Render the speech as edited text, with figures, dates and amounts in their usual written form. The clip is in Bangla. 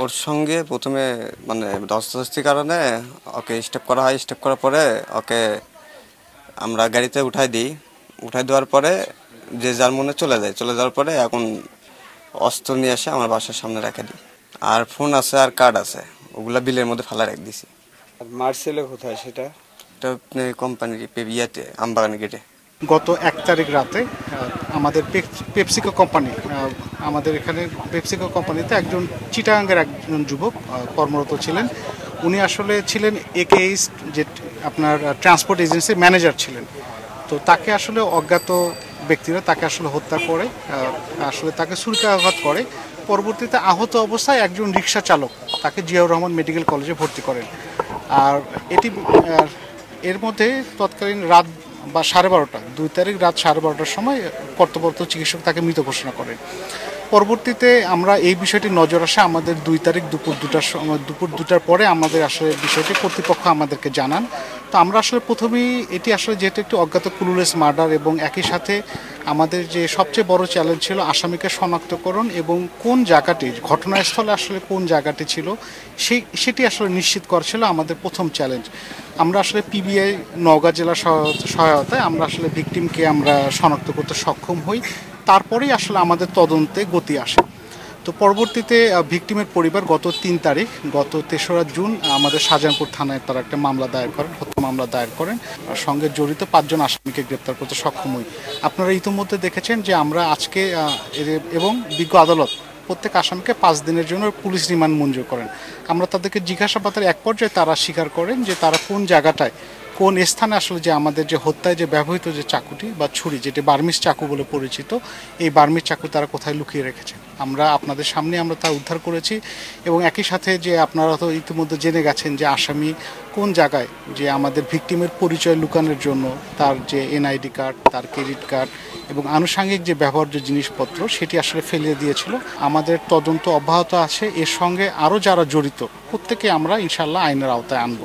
ওর সঙ্গে প্রথমে মানে ধস্তাধস্তির কারণে ওকে স্টপ করা হয়। স্টপ করার পরে ওকে আমরা গাড়িতে উঠাই দেওয়ার পরে যে যার মনে চলে যাওয়ার পরে এখন অস্ত্র নিয়ে এসে আমার বাসার সামনে রেখে দিই। আর ফোন আছে আর কার্ড আছে, ওগুলা বিলের মধ্যে ফেলা রেখে দিছি। মারছিল কোথায় সেটা? এটা কোম্পানির ইয়েতে আমবাগান গেটে। গত 1 তারিখ রাতে আমাদের পেপসিকো কোম্পানি, আমাদের এখানে পেপসিকো কোম্পানিতে একজন চিটাগাঙ্গের একজন যুবক কর্মরত ছিলেন। উনি আসলে ছিলেন একেএস, যে আপনার ট্রান্সপোর্ট এজেন্সির ম্যানেজার ছিলেন। তো তাকে আসলে অজ্ঞাত ব্যক্তিরা তাকে আসলে হত্যা করে, আসলে তাকে ছুরিকাঘাত করে। পরবর্তীতে আহত অবস্থায় একজন রিক্সা চালক তাকে জিয়াউর রহমান মেডিকেল কলেজে ভর্তি করেন। আর এর মধ্যে তৎকালীন রাত বা 12:30, 2 তারিখ রাত 12:30টার সময় কর্তব্যরত চিকিৎসক তাকে মৃত ঘোষণা করেন। পরবর্তীতে আমরা এই বিষয়টি নজর আসে আমাদের 2 তারিখ দুপুর 2টার পরে আমাদের আসলে বিষয়টি কর্তৃপক্ষ আমাদেরকে জানান। তো আমরা আসলে প্রথমেই এটি আসলে যেহেতু একটি অজ্ঞাত ক্লুলেস মার্ডার এবং একই সাথে আমাদের যে সবচেয়ে বড় চ্যালেঞ্জ ছিল আসামিকে শনাক্তকরণ এবং কোন জায়গাটি ঘটনাস্থলে আসলে কোন জায়গাটি ছিল সেটি আসলে নিশ্চিত করা ছিল আমাদের প্রথম চ্যালেঞ্জ। আমরা আসলে পিবিআই নওগাঁ জেলার সহায়তায় আমরা আসলে ভিকটিমকে আমরা শনাক্ত করতে সক্ষম হই। তারপরেই আসলে আমাদের তদন্তে গতি আসে। তো পরবর্তীতে ভিকটিমের পরিবার গত 3 তারিখ, গত 3রা জুন আমাদের শাহজাহানপুর থানায় তারা একটা মামলা দায়ের করেন, হত্যা মামলা দায়ের করেন। আর সঙ্গে জড়িত 5 জন আসামিকে গ্রেপ্তার করতে সক্ষম হই। আপনারা ইতিমধ্যে দেখেছেন যে আমরা আজকে এবং বিজ্ঞ আদালত প্রত্যেক আসামিকে 5 দিনের জন্য পুলিশ রিমান্ড মঞ্জুর করেন। আমরা তাদেরকে জিজ্ঞাসাবাদের এক পর্যায়ে তারা স্বীকার করেন যে তারা কোন জায়গাটায় কোন স্থানে আসলে যে আমাদের যে হত্যায় যে ব্যবহৃত যে চাকুটি বা ছুরি, যেটি বার্মিস চাকু বলে পরিচিত, এই বার্মিস চাকু তারা কোথায় লুকিয়ে রেখেছেন আমরা আপনাদের সামনে আমরা তা উদ্ধার করেছি। এবং একই সাথে যে আপনারা তো ইতিমধ্যে জেনে গেছেন যে আসামি কোন জায়গায় যে আমাদের ভিকটিমের পরিচয় লুকানোর জন্য তার যে এনআইডি কার্ড, তার ক্রেডিট কার্ড এবং আনুষঙ্গিক যে ব্যবহার্য জিনিসপত্র সেটি আসলে ফেলিয়ে দিয়েছিল। আমাদের তদন্ত অব্যাহত আছে। এর সঙ্গে আরও যারা জড়িত প্রত্যেকে আমরা ইনশাল্লাহ আইনের আওতায় আনব।